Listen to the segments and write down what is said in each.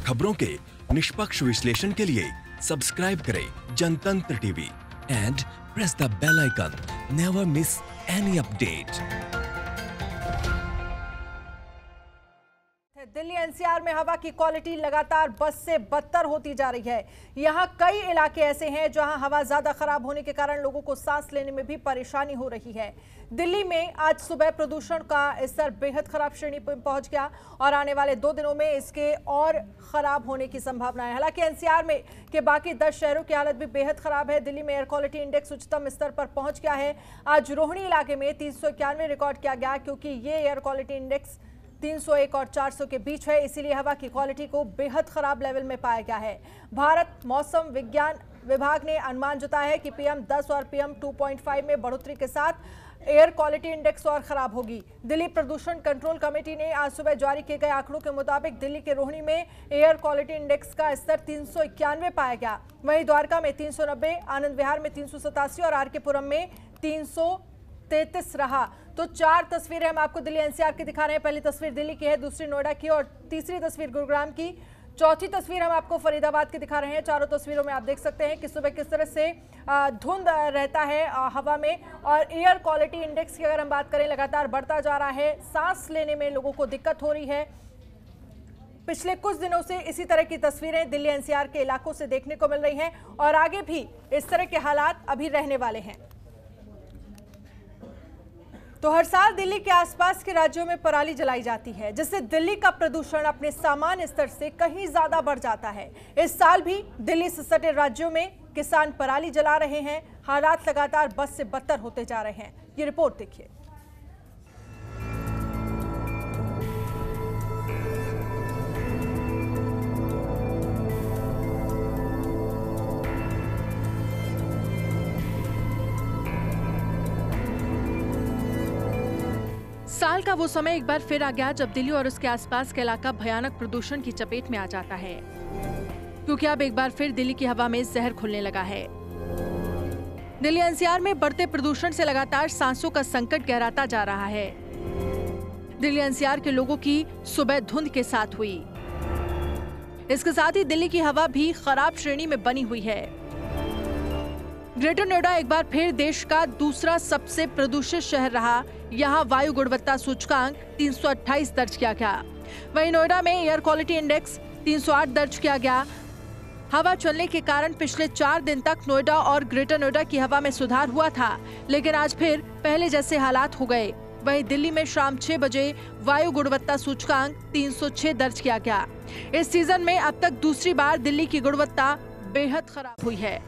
खबरों के निष्पक्ष विश्लेषण के लिए सब्सक्राइब करें Jantantra TV and press the bell icon. Never miss any update. Delhi NCR में हवा की क्वालिटी लगातार बद से बदतर होती जा रही है। यहां कई इलाके ऐसे हैं जहां हवा ज्यादा खराब होने के कारण लोगों को सांस लेने में भी परेशानी हो रही है। दिल्ली में आज सुबह प्रदूषण का स्तर बेहद खराब श्रेणी पर पहुंच गया और आने वाले 2 दिनों में इसके और खराब होने की संभावना है। हालांकि एनसीआर में के बाकी 10 शहरों की हालत भी बेहद खराब है। दिल्ली में एयर क्वालिटी इंडेक्स उच्चतम स्तर पर पहुंच गया है। आज रोहिणी इलाके में 391 रिकॉर्ड किया गया, क्योंकि ये एयर क्वालिटी इंडेक्स 301 और 400 के बीच है, इसीलिए हवा की क्वालिटी को बेहद खराब लेवल में पाया गया है। भारत मौसम विज्ञान विभाग ने अनुमान जताया है कि PM 10 और PM 2.5 में बढ़ोतरी के साथ एयर क्वालिटी इंडेक्स और खराब होगी। दिल्ली प्रदूषण कंट्रोल कमेटी ने आज सुबह जारी किए गए आंकड़ों के मुताबिक दिल्ली के रोहिणी में एयर क्वालिटी इंडेक्स का स्तर 391 पाया गया। वहीं द्वारका में 390, आनंद विहार में 387 और आर के पुरम में 333 रहा। तो 4 तस्वीरें हम आपको दिल्ली एनसीआर की दिखा रहे हैं। पहली तस्वीर दिल्ली की है, दूसरी नोएडा की और तीसरी तस्वीर गुरुग्राम की। चौथी तस्वीर हम आपको फरीदाबाद की दिखा रहे हैं। चारों तस्वीरों में आप देख सकते हैं कि सुबह किस तरह से धुंध रहता है हवा में। और एयर क्वालिटी इंडेक्स की अगर हम बात करें, लगातार बढ़ता जा रहा है। सांस लेने में लोगों को दिक्कत हो रही है। पिछले कुछ दिनों से इसी तरह की तस्वीरें दिल्ली एनसीआर के इलाकों से देखने को मिल रही हैं और आगे भी इस तरह के हालात अभी रहने वाले हैं। तो हर साल दिल्ली के आसपास के राज्यों में पराली जलाई जाती है, जिससे दिल्ली का प्रदूषण अपने सामान्य स्तर से कहीं ज्यादा बढ़ जाता है। इस साल भी दिल्ली से सटे राज्यों में किसान पराली जला रहे हैं। हालात लगातार बद से बदतर होते जा रहे हैं। ये रिपोर्ट देखिए। साल का वो समय एक बार फिर आ गया जब दिल्ली और उसके आसपास का इलाका भयानक प्रदूषण की चपेट में आ जाता है, क्योंकि अब एक बार फिर दिल्ली की हवा में जहर खुलने लगा है। दिल्ली एनसीआर में बढ़ते प्रदूषण से लगातार सांसों का संकट गहराता जा रहा है। दिल्ली एनसीआर के लोगों की सुबह धुंध के साथ हुई। इसके साथ ही दिल्ली की हवा भी खराब श्रेणी में बनी हुई है। ग्रेटर नोएडा एक बार फिर देश का दूसरा सबसे प्रदूषित शहर रहा। यहाँ वायु गुणवत्ता सूचकांक 328 दर्ज किया गया। वहीं नोएडा में एयर क्वालिटी इंडेक्स 308 दर्ज किया गया। हवा चलने के कारण पिछले 4 दिन तक नोएडा और ग्रेटर नोएडा की हवा में सुधार हुआ था, लेकिन आज फिर पहले जैसे हालात हो गए। वहीं दिल्ली में शाम 6 बजे वायु गुणवत्ता सूचकांक 306 दर्ज किया गया। इस सीजन में अब तक दूसरी बार दिल्ली की गुणवत्ता बेहद खराब हुई है।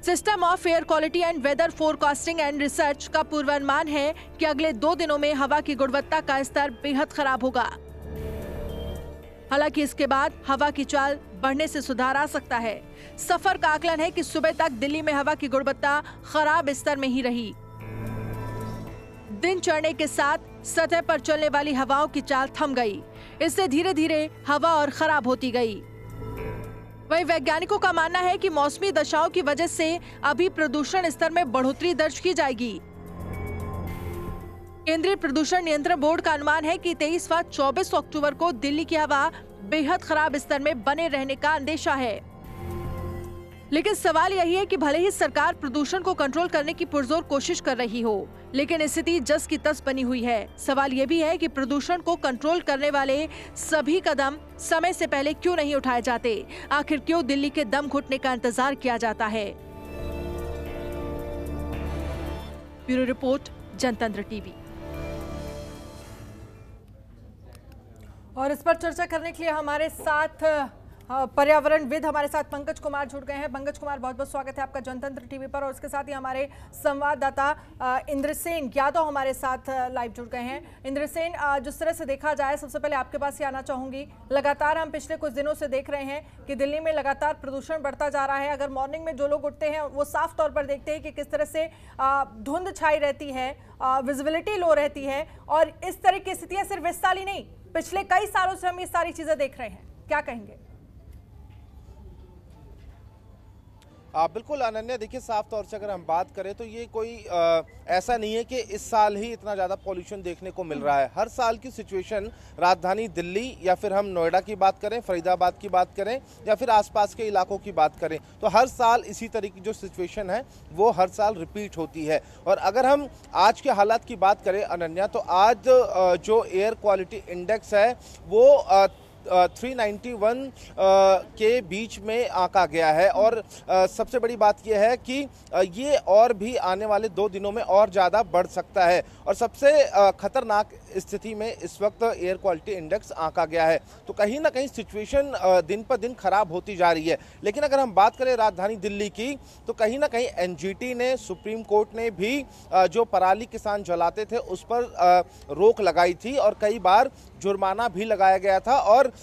System of air quality and weather forecasting and research का पूर्वानुमान है कि अगले 2 दिनों में हवा की गुणवत्ता का स्तर बेहद खराब होगा। हालांकि इसके बाद हवा की चाल बढ़ने से सुधार आ सकता है। सफर का आकलन है कि सुबह तक दिल्ली में हवा की गुणवत्ता खराब स्तर में ही रही। दिन चढ़ने के साथ सतह पर चलने वाली हवाओं की चाल थम गई। इससे धीरे धीरे हवा और खराब होती गई। वहीं वैज्ञानिकों का मानना है कि मौसमी दशाओं की वजह से अभी प्रदूषण स्तर में बढ़ोतरी दर्ज की जाएगी। केंद्रीय प्रदूषण नियंत्रण बोर्ड का अनुमान है कि 23 व 24 अक्टूबर को दिल्ली की हवा बेहद खराब स्तर में बने रहने का अंदेशा है। लेकिन सवाल यही है कि भले ही सरकार प्रदूषण को कंट्रोल करने की पुरजोर कोशिश कर रही हो, लेकिन स्थिति जस की तस बनी हुई है। सवाल ये भी है कि प्रदूषण को कंट्रोल करने वाले सभी कदम समय से पहले क्यों नहीं उठाए जाते? आखिर क्यों दिल्ली के दम घुटने का इंतजार किया जाता है? ब्यूरो रिपोर्ट, जनतंत्र टीवी। और इस पर चर्चा करने के लिए हमारे साथ पर्यावरणविद हमारे साथ पंकज कुमार जुड़ गए हैं। पंकज कुमार, बहुत बहुत स्वागत है आपका जनतंत्र टीवी पर। और उसके साथ ही हमारे संवाददाता इंद्रसेन यादव हमारे साथ लाइव जुड़ गए हैं। इंद्रसेन, जिस तरह से देखा जाए, सबसे पहले आपके पास ही आना चाहूंगी। लगातार हम पिछले कुछ दिनों से देख रहे हैं कि दिल्ली में लगातार प्रदूषण बढ़ता जा रहा है। अगर मॉर्निंग में जो लोग उठते हैं वो साफ तौर पर देखते हैं कि किस तरह से धुंध छाई रहती है, विजिबिलिटी लो रहती है। और इस तरह की स्थितियां सिर्फ इस साल ही नहीं, पिछले कई सालों से हम ये सारी चीजें देख रहे हैं। क्या कहेंगे? बिल्कुल अनन्या, देखिए साफ तौर से अगर हम बात करें तो ये कोई ऐसा नहीं है कि इस साल ही इतना ज़्यादा पॉल्यूशन देखने को मिल रहा है। हर साल की सिचुएशन राजधानी दिल्ली या फिर हम नोएडा की बात करें, फरीदाबाद की बात करें या फिर आसपास के इलाकों की बात करें, तो हर साल इसी तरह की जो सिचुएशन है वो हर साल रिपीट होती है। और अगर हम आज के हालात की बात करें अनन्या, तो आज जो एयर क्वालिटी इंडेक्स है वो 391 के बीच में आंका गया है। और सबसे बड़ी बात यह है कि ये और भी आने वाले 2 दिनों में और ज़्यादा बढ़ सकता है। और सबसे खतरनाक स्थिति में इस वक्त एयर क्वालिटी इंडेक्स आंका गया है। तो कहीं ना कहीं सिचुएशन दिन पर दिन खराब होती जा रही है। लेकिन अगर हम बात करें राजधानी दिल्ली की, तो कहीं ना कहीं एनजीटी ने, सुप्रीम कोर्ट ने भी जो पराली किसान जलाते थे उस पर रोक लगाई थी और कई बार जुर्माना भी लगाया गया था। और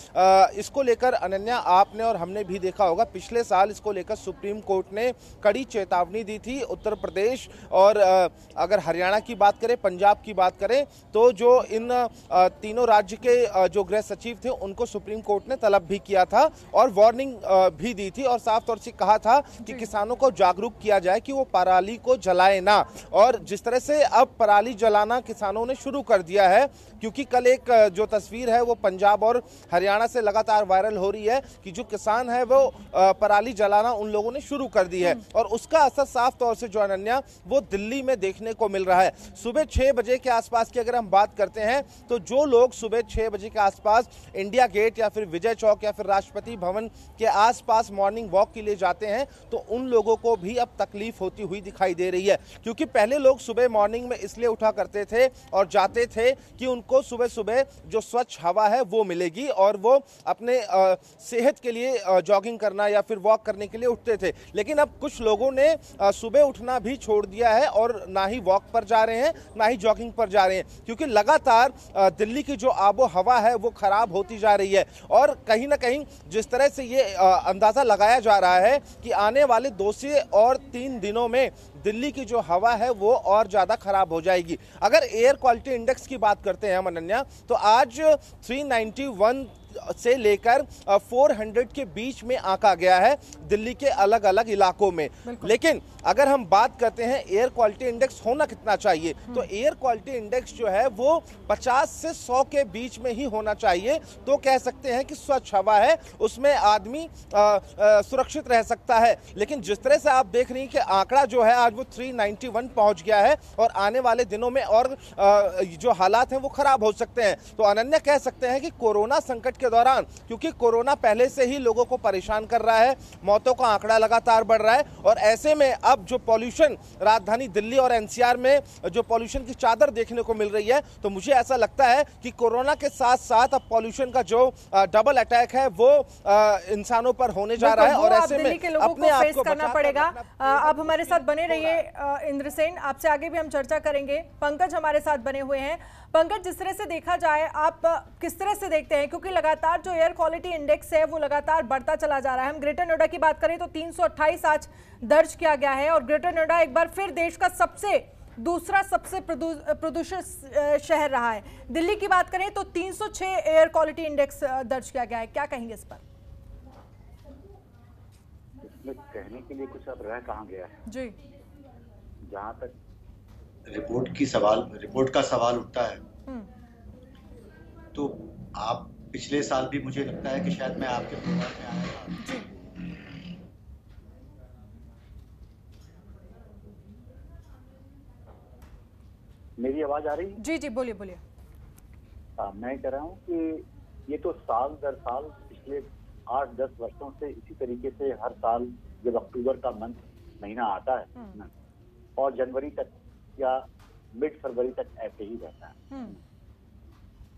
इसको लेकर अनन्या, आपने और हमने भी देखा होगा, पिछले साल इसको लेकर सुप्रीम कोर्ट ने कड़ी चेतावनी दी थी। उत्तर प्रदेश और अगर हरियाणा की बात करें, पंजाब की बात करें, तो जो इन तीनों राज्य के जो गृह सचिव थे उनको सुप्रीम कोर्ट ने तलब भी किया था और वार्निंग भी दी थी और साफ तौर से कहा था कि किसानों को जागरूक किया जाए कि वो पराली को जलाए ना। और जिस तरह से अब पराली जलाना किसानों ने शुरू कर दिया है, क्योंकि कल एक जो तस्वीर है वो पंजाब और हरियाणा से लगातार वायरल हो रही है कि जो किसान है वो पराली जलाना उन लोगों ने शुरू कर दी है। और उसका असर साफ तौर से जो अनन्या वो दिल्ली में देखने को मिल रहा है। सुबह 6 बजे के आसपास की अगर हम बात करते हैं, तो जो लोग सुबह 6 बजे के आसपास इंडिया गेट या फिर विजय चौक या फिर राष्ट्रपति भवन के आसपास मॉर्निंग वॉक के लिए जाते हैं, तो उन लोगों को भी अब तकलीफ होती हुई दिखाई दे रही है। क्योंकि पहले लोग सुबह मॉर्निंग में इसलिए उठा करते थे और जाते थे कि उनको सुबह सुबह जो स्वच्छ हवा है वो मिलेगी और वो अपने सेहत के लिए जॉगिंग करना या फिर वॉक करने के लिए उठते थे। लेकिन अब कुछ लोगों ने सुबह उठना भी छोड़ दिया है और ना ही वॉक पर जा रहे हैं ना ही जॉगिंग पर जा रहे हैं, क्योंकि लगातार दिल्ली की जो आबो हवा है वो खराब होती जा रही है। और कहीं ना कहीं जिस तरह से ये अंदाजा लगाया जा रहा है कि आने वाले 2 से और 3 दिनों में दिल्ली की जो हवा है वो और ज्यादा खराब हो जाएगी। अगर एयर क्वालिटी इंडेक्स की बात करते हैं हम अनन्या, तो आज 391 से लेकर 400 के बीच में आंका गया है दिल्ली के अलग अलग इलाकों में। लेकिन अगर हम बात करते हैं एयर क्वालिटी इंडेक्स होना कितना चाहिए, तो एयर क्वालिटी इंडेक्स जो है वो 50 से 100 के बीच में ही होना चाहिए। तो कह सकते हैं कि स्वच्छ हवा है, उसमें आदमी सुरक्षित रह सकता है। लेकिन जिस तरह से आप देख रही हैं कि आंकड़ा जो है आज वो 391 पहुंच गया है और आने वाले दिनों में और जो हालात हैं वो खराब हो सकते हैं। तो अनन्या, कह सकते हैं कि कोरोना संकट के दौरान, क्योंकि कोरोना पहले से ही लोगों को परेशान कर रहा है, मौतों का आंकड़ा लगातार बढ़ रहा है और ऐसे में अब जो पॉल्यूशन राजधानी दिल्ली और एनसीआर में जो पॉल्यूशन की चादर देखने को मिल रही है, तो मुझे ऐसा लगता है कि कोरोना के साथ साथ अब पॉल्यूशन का जो डबल अटैक है वो इंसानों पर होने जा रहा है और ऐसे में अपने आप को करना पड़ेगा। अब हमारे साथ बने रहिए इंद्रसेन, आपसे आगे भी हम चर्चा करेंगे। पंकज हमारे साथ बने हुए हैं। पंकज, जिस तरह से देखा जाए, आप किस तरह से देखते हैं, क्योंकि लगातार जो एयर क्वालिटी इंडेक्स है वो लगातार बढ़ता चला जा रहा है। हम ग्रेटर नोएडा की बात करें तो 328 आज दर्ज किया गया है और ग्रेटर नोएडा एक बार फिर देश का दूसरा सबसे प्रदूषित शहर रहा है। दिल्ली की बात करें तो 306 एयर क्वालिटी इंडेक्स दर्ज किया गया है। क्या कहेंगे इस पर? इसमें कहने के लिए कुछ अब रह कहाँ गया है जी। जहाँ तक रिपोर्ट का सवाल उठता है, तो आप पिछले साल भी मुझे लगता है कि शायद मैं आपके प्रोग्राम में आया था। मेरी आवाज आ रही है? जी जी, बोलिए बोलिए। मैं कह रहा हूँ कि ये तो साल दर साल पिछले 8-10 वर्षों से इसी तरीके से हर साल जब अक्टूबर का महीना आता है और जनवरी तक या मिड फरवरी तक ऐसे ही रहता है।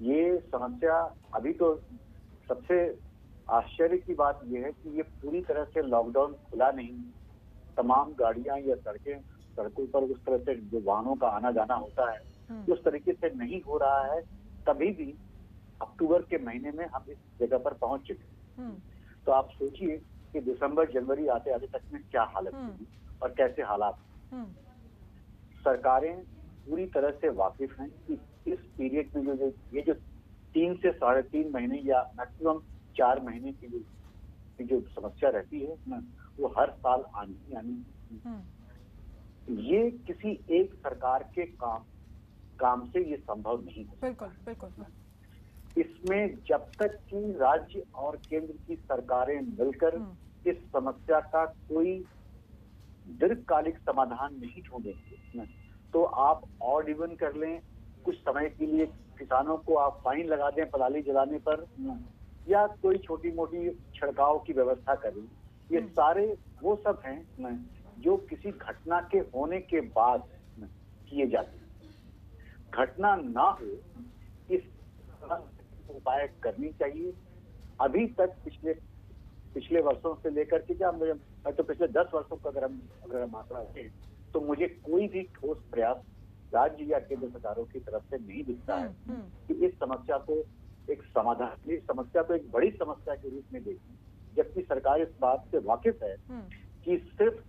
ये समस्या अभी तो सबसे आश्चर्य की बात यह है कि ये पूरी तरह से लॉकडाउन खुला नहीं, तमाम गाड़ियां या सड़कों पर उस तरह से जो वाहनों का आना जाना होता है उस तरीके से नहीं हो रहा है। तभी भी अक्टूबर के महीने में हम इस जगह पर पहुंच चुके। तो आप सोचिए कि दिसंबर जनवरी आते आते तक में क्या हालत होगी और कैसे हालात। सरकारें पूरी तरह से वाकिफ हैं कि इस पीरियड में जो 3 से 3.5 महीने या मैक्सिमम 4 महीने की जो समस्या रहती है ना, वो हर साल आनी ही आनी। ये किसी एक सरकार के काम से ये संभव नहीं है। बिल्कुल बिल्कुल। इसमें जब तक कि राज्य और केंद्र की सरकारें मिलकर इस समस्या का कोई दीर्घकालिक समाधान नहीं ढूंढेंगे, तो आप ऑड इवन कर लें, कुछ समय के लिए किसानों को आप फाइन लगा दें पराली जलाने पर, या कोई छोटी मोटी छिड़काव की व्यवस्था करें, ये सारे वो सब हैं जो किसी घटना के होने के बाद किए जाते हैं। घटना ना हो इस उपाय करनी चाहिए। अभी तक पिछले वर्षों से लेकर के मैं तो पिछले 10 वर्षों का अगर हम आंकड़ा दें तो मुझे कोई भी ठोस प्रयास राज्य या केंद्र सरकारों की तरफ से नहीं दिखता है कि इस समस्या को एक समाधान, इस समस्या को एक बड़ी समस्या के रूप में देखें, जबकि सरकार इस बात से वाकिफ है कि सिर्फ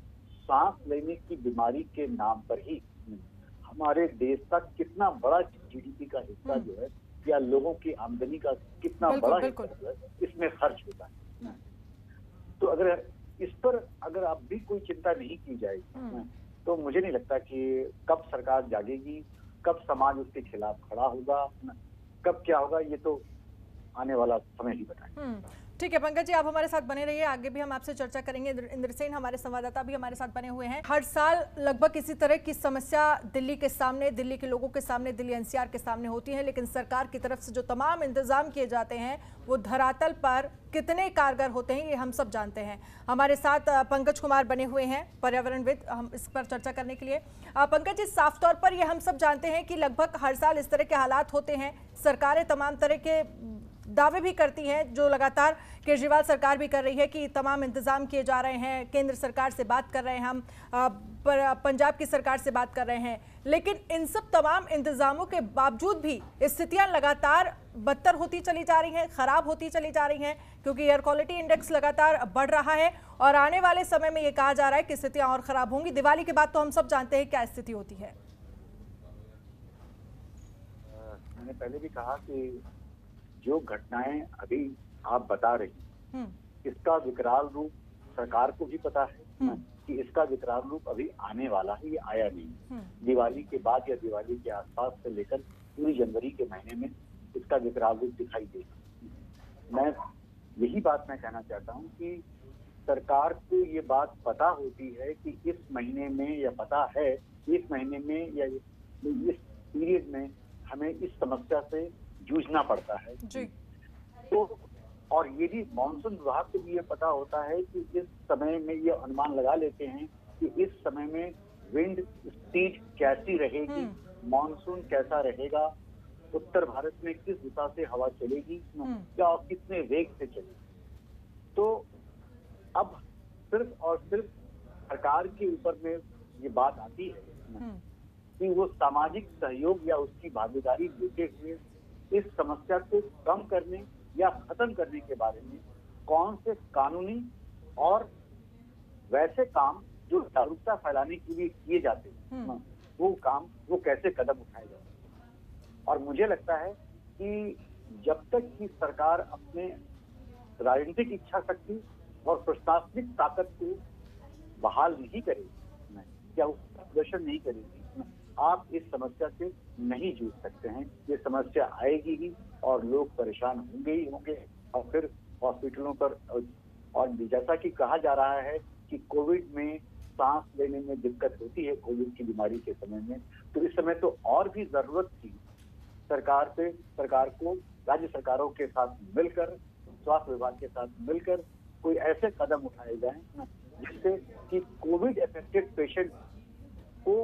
सांस लेने की बीमारी के नाम पर ही हमारे देश का कितना बड़ा जीडीपी का हिस्सा जो है या लोगों की आमदनी का कितना बड़ा हिस्सा जो है इसमें खर्च होता है। तो अगर इस पर अब भी कोई चिंता नहीं की जाएगी तो मुझे नहीं लगता कि कब सरकार जागेगी, कब समाज उसके खिलाफ खड़ा होगा, कब क्या होगा, ये तो आने वाला समय ही बताएगा। ठीक है पंकज जी, आप हमारे साथ बने रहिए, आगे भी हम आपसे चर्चा करेंगे। इंद्रसेन हमारे संवाददाता भी हमारे साथ बने हुए हैं। हर साल लगभग इसी तरह की समस्या दिल्ली के सामने, दिल्ली के लोगों के सामने, दिल्ली एनसीआर के सामने होती है, लेकिन सरकार की तरफ से जो तमाम इंतजाम किए जाते हैं वो धरातल पर कितने कारगर होते हैं ये हम सब जानते हैं। हमारे साथ पंकज कुमार बने हुए हैं, पर्यावरणविद, हम इस पर चर्चा करने के लिए। पंकज जी, साफ तौर पर ये हम सब जानते हैं कि लगभग हर साल इस तरह के हालात होते हैं, सरकारें तमाम तरह के दावे भी करती हैं, जो लगातार केजरीवाल सरकार भी कर रही है कि तमाम इंतजाम किए जा रहे हैं, केंद्र सरकार से बात कर रहे हैं, हम पंजाब की सरकार से बात कर रहे हैं, लेकिन इन सब तमाम इंतजामों के बावजूद भी स्थितियां लगातार बदतर होती चली जा रही हैं, खराब होती चली जा रही हैं, क्योंकि एयर क्वालिटी इंडेक्स लगातार बढ़ रहा है और आने वाले समय में ये कहा जा रहा है कि स्थितियां और खराब होंगी। दिवाली के बाद तो हम सब जानते हैं क्या स्थिति होती है। मैंने पहले भी कहा कि जो घटनाएं अभी आप बता रही, इसका विकराल रूप सरकार को भी पता है कि इसका विकराल रूप अभी आने वाला है, ये आया नहीं। दिवाली के बाद या दिवाली के आसपास से लेकर पूरी जनवरी के महीने में इसका विकराल रूप दिखाई देगा। मैं यही बात मैं कहना चाहता हूँ कि सरकार को ये बात पता होती है कि इस महीने में, या पता है इस महीने में या इस पीरियड में हमें इस समस्या से जूझना पड़ता है जी। तो और ये भी मॉनसून विभाग को भी ये पता होता है कि इस समय में ये अनुमान लगा लेते हैं कि इस समय में विंड स्पीड कैसी रहेगी, मॉनसून कैसा रहेगा, उत्तर भारत में किस दिशा से हवा चलेगी या कितने वेग से चलेगी। तो अब सिर्फ और सिर्फ सरकार के ऊपर में ये बात आती है कि वो सामाजिक सहयोग या उसकी भागीदारी लेते हुए इस समस्या को कम करने या खत्म करने के बारे में कौन से कानूनी और वैसे काम जो जागरूकता फैलाने के लिए किए जाते हैं वो कैसे कदम उठाए जाते हैं। और मुझे लगता है कि जब तक कि सरकार अपने राजनीतिक इच्छा शक्ति और प्रशासनिक ताकत को बहाल नहीं करेगी या उसका प्रदर्शन नहीं करेगी, आप इस समस्या से नहीं जूझ सकते हैं। ये समस्या आएगी ही और लोग परेशान होंगे ही होंगे, और फिर हॉस्पिटलों पर, और जैसा कि कहा जा रहा है कि कोविड में सांस लेने में दिक्कत होती है, कोविड की बीमारी के समय में, तो इस समय तो और भी जरूरत थी सरकार को राज्य सरकारों के साथ मिलकर, स्वास्थ्य विभाग के साथ मिलकर कोई ऐसे कदम उठाए जाएं जिससे कि कोविड अफेक्टेड पेशेंट को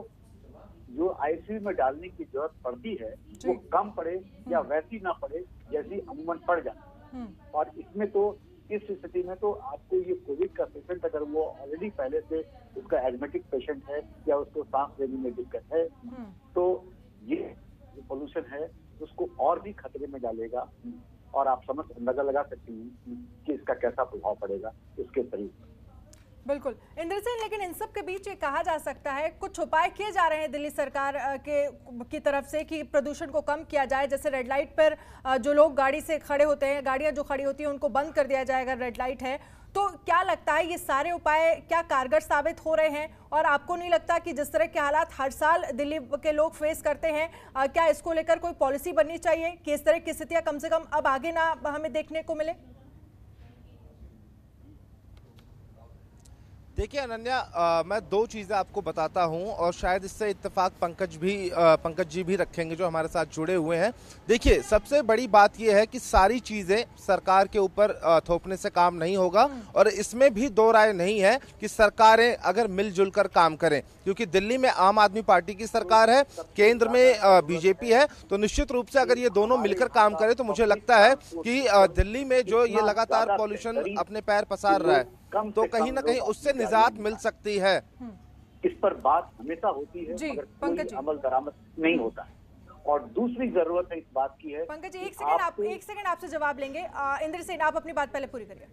जो आईसीयू में डालने की जरूरत पड़ती है वो कम पड़े या वैसी ना पड़े जैसी अमूमन पड़ जाती। और इसमें तो इस स्थिति में तो आपको ये कोविड का पेशेंट अगर वो ऑलरेडी पहले से उसका एडमिटिक पेशेंट है या उसको सांस लेने में दिक्कत है, तो ये जो पोल्यूशन है उसको और भी खतरे में डालेगा, और आप अंदाजा लगा सकती हैं कि इसका कैसा प्रभाव पड़ेगा उसके शरीर पर। बिल्कुल इंद्र सिंह, लेकिन इन सब के बीच ये कहा जा सकता है कुछ उपाय किए जा रहे हैं दिल्ली सरकार की तरफ से कि प्रदूषण को कम किया जाए। जैसे रेड लाइट पर जो लोग गाड़ी से खड़े होते हैं, गाड़ियां जो खड़ी होती हैं उनको बंद कर दिया जाएगा, रेड लाइट है। तो क्या लगता है ये सारे उपाय क्या कारगर साबित हो रहे हैं? और आपको नहीं लगता कि जिस तरह के हालात हर साल दिल्ली के लोग फेस करते हैं, क्या इसको लेकर कोई पॉलिसी बननी चाहिए कि इस तरह की स्थितियां कम से कम अब आगे ना हमें देखने को मिले? देखिए अनन्या, मैं दो चीज़ें आपको बताता हूं और शायद इससे इत्तेफाक पंकज जी भी रखेंगे जो हमारे साथ जुड़े हुए हैं। देखिए सबसे बड़ी बात यह है कि सारी चीज़ें सरकार के ऊपर थोपने से काम नहीं होगा और इसमें भी दो राय नहीं है कि सरकारें अगर मिलजुल कर काम करें, क्योंकि दिल्ली में आम आदमी पार्टी की सरकार है, केंद्र में बीजेपी है, तो निश्चित रूप से अगर ये दोनों मिलकर काम करें तो मुझे लगता है कि दिल्ली में जो ये लगातार पॉल्यूशन अपने पैर पसार रहा है तो कहीं ना कहीं उससे निजात मिल सकती है। इस पर बात हमेशा होती है मगर कोई अमल दरामद नहीं होता है। और दूसरी जरूरत है इस बात की है। पंकज जी एक सेकंड आपसे जवाब लेंगे। इंद्र सिंह आप अपनी बात पहले पूरी करिए।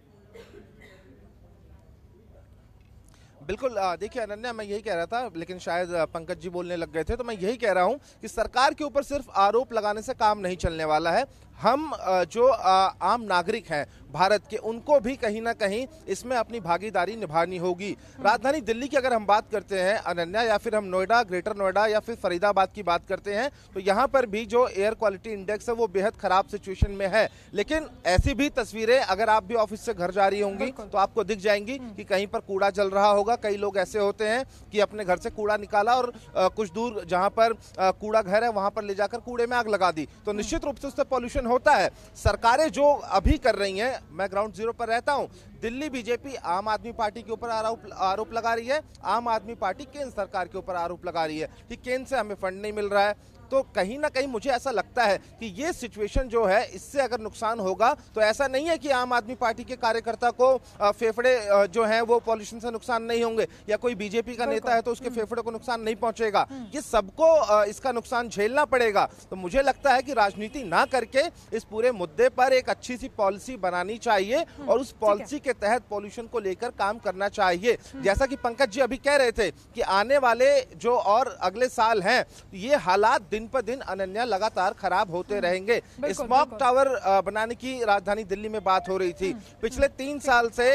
बिल्कुल, देखिए अनन्या, मैं यही कह रहा था लेकिन शायद पंकज जी बोलने लग गए थे, तो मैं यही कह रहा हूं कि सरकार के ऊपर सिर्फ आरोप लगाने से काम नहीं चलने वाला है। हम जो आम नागरिक हैं भारत के, उनको भी कहीं ना कहीं इसमें अपनी भागीदारी निभानी होगी। राजधानी दिल्ली की अगर हम बात करते हैं अनन्या, या फिर हम नोएडा, ग्रेटर नोएडा या फिर फरीदाबाद की बात करते हैं, तो यहाँ पर भी जो एयर क्वालिटी इंडेक्स है वो बेहद खराब सिचुएशन में है। लेकिन ऐसी भी तस्वीरें अगर आप भी ऑफिस से घर जा रही होंगी तो आपको दिख जाएंगी कि कहीं पर कूड़ा जल रहा होगा। कई लोग ऐसे होते हैं कि अपने घर से कूड़ा निकाला और कुछ दूर जहां पर कूड़ा घर है वहां पर ले जाकर कूड़े में आग लगा दी, तो निश्चित रूप से उससे पॉल्यूशन होता है। सरकारें जो अभी कर रही हैं, मैं ग्राउंड जीरो पर रहता हूं, दिल्ली बीजेपी आम आदमी पार्टी के ऊपर आरोप लगा रही है, आम आदमी पार्टी केंद्र सरकार के ऊपर आरोप लगा रही है कि केंद्र से हमें फंड नहीं मिल रहा है। तो कहीं ना कहीं मुझे ऐसा लगता है कि ये सिचुएशन जो है, इससे अगर नुकसान होगा तो ऐसा नहीं है कि आम आदमी पार्टी के कार्यकर्ता को फेफड़े जो हैं वो पॉल्यूशन से नुकसान नहीं होंगे, या कोई बीजेपी का नेता है तो उसके फेफड़े को नुकसान नहीं पहुंचेगा। ये सबको इसका नुकसान झेलना पड़ेगा। तो मुझे लगता है कि राजनीति ना करके इस पूरे मुद्दे पर एक अच्छी सी पॉलिसी बनानी चाहिए और उस पॉलिसी के तहत पॉल्यूशन को लेकर काम करना चाहिए। जैसा कि पंकज जी अभी कह रहे थे कि आने वाले जो और अगले साल हैं, ये हालात दिन पर दिन अनन्या लगातार खराब होते रहेंगे। स्मॉग टावर बनाने की राजधानी दिल्ली में बात हो रही थी। पिछले 3 साल से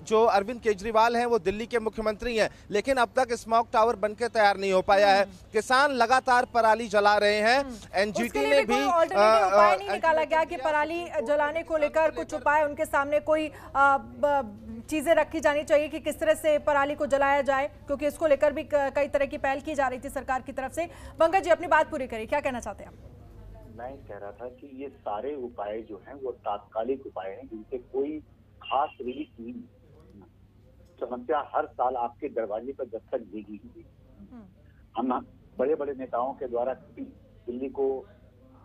जो अरविंद केजरीवाल हैं वो दिल्ली के मुख्यमंत्री हैं, लेकिन अब तक स्मॉग टावर बनके तैयार नहीं हो पाया है। किसान लगातार पराली जला रहे हैं। एनजीटी ने भी उपाय नहीं निकाला गया कि पराली जलाने को लेकर कुछ उपाय, उनके सामने कोई चीजें रखी जानी चाहिए कि किस तरह से पराली को जलाया जाए, क्योंकि इसको लेकर भी कई तरह की पहल की जा रही थी सरकार की तरफ से। पंकज जी अपनी बात पूरी करिए, क्या कहना चाहते हैं आप? मैं कह रहा था कि ये सारे उपाय जो हैं वो तात्कालिक उपाय हैं जिनसे कोई खास रिलीफ नहीं है। समस्या हर साल आपके दरवाजे पर दस्तक देगी। हम बड़े बड़े नेताओं के द्वारा दिल्ली को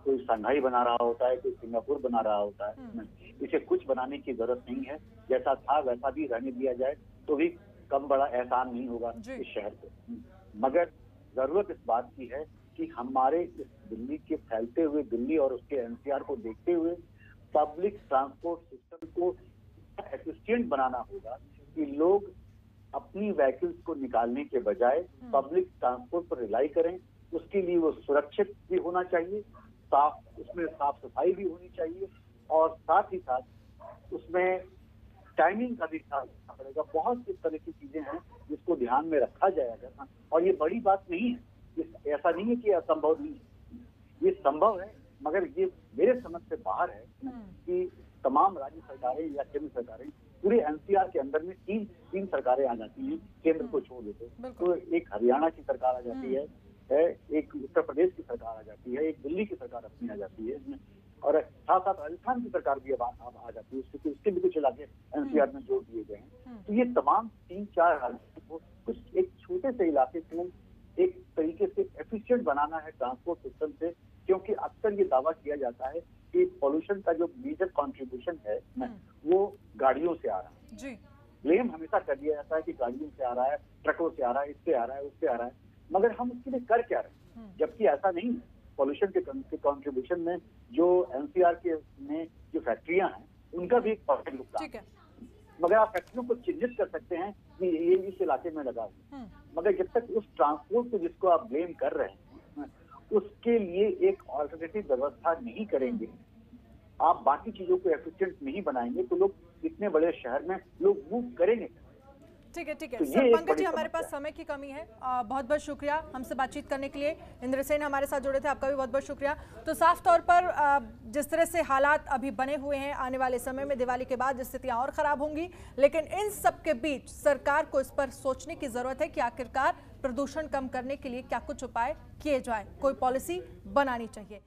कोई शंघाई बना रहा होता है, कोई सिंगापुर बना रहा होता है। इसे कुछ बनाने की जरूरत नहीं है। जैसा था वैसा भी रहने दिया जाए तो भी कम बड़ा एहसान नहीं होगा इस शहर को। मगर जरूरत इस बात की है कि हमारे इस दिल्ली के फैलते हुए दिल्ली और उसके एनसीआर को देखते हुए पब्लिक ट्रांसपोर्ट सिस्टम को एफिशिएंट बनाना होगा कि लोग अपनी व्हीकल्स को निकालने के बजाय पब्लिक ट्रांसपोर्ट पर रिलाई करें। उसके लिए वो सुरक्षित भी होना चाहिए, उसमें साफ सफाई भी होनी चाहिए और साथ ही साथ उसमें टाइमिंग का भी ख्याल रखना पड़ेगा। बहुत सी तरह की चीजें हैं जिसको ध्यान में रखा जाएगा और ये बड़ी बात नहीं है। ऐसा नहीं है कि असंभव नहीं है, ये संभव है, मगर ये मेरे समझ से बाहर है कि तमाम राज्य सरकारें या केंद्र सरकारें, पूरे एनसीआर के अंदर में तीन सरकारें आ जाती हैं केंद्र को छोड़ देते। तो एक हरियाणा की सरकार आ जाती है, एक उत्तर प्रदेश की सरकार आ जाती है, एक दिल्ली की सरकार अपनी आ जाती है और साथ साथ राजस्थान की सरकार भी अब आ जाती है। उसके भी कुछ इलाके एनसीआर में जोड़ दिए गए हैं। तो ये तमाम 3-4 राज्यों को कुछ एक छोटे से इलाके को एक तरीके से एफिशिएंट बनाना है ट्रांसपोर्ट सिस्टम से, क्योंकि अक्सर ये दावा किया जाता है कि पोल्यूशन का जो मेजर कंट्रीब्यूशन है वो गाड़ियों से आ रहा है। जी। ब्लेम हमेशा कर दिया जाता है कि गाड़ियों से आ रहा है, ट्रकों से आ रहा है, इससे आ रहा है, उससे आ रहा है, मगर हम उसके लिए कर क्या रहे हैं? जबकि ऐसा नहीं है। पोल्यूशन के कंट्रीब्यूशन में जो एनसीआर के में जो फैक्ट्रियां हैं उनका भी एक परफेक्ट योगदान है। मगर आप फैक्ट्रियों को चिन्हित कर सकते हैं कि ये इस इलाके में लगा है। मगर जब तक उस ट्रांसपोर्ट को जिसको आप ब्लेम कर रहे हैं उसके लिए एक ऑल्टरनेटिव व्यवस्था नहीं करेंगे, आप बाकी चीजों को एफिशिएंट नहीं बनाएंगे, तो लोग इतने बड़े शहर में लोग मूव करेंगे। ठीक है तो सर, पंकज जी हमारे पास समय की कमी है, बहुत बहुत शुक्रिया हमसे बातचीत करने के लिए। इंद्र सेन हमारे साथ जुड़े थे, आपका भी बहुत बहुत शुक्रिया। तो साफ तौर पर जिस तरह से हालात अभी बने हुए हैं, आने वाले समय में दिवाली के बाद स्थितियां और खराब होंगी, लेकिन इन सब के बीच सरकार को इस पर सोचने की जरूरत है कि आखिरकार प्रदूषण कम करने के लिए क्या कुछ उपाय किए जाए, कोई पॉलिसी बनानी चाहिए।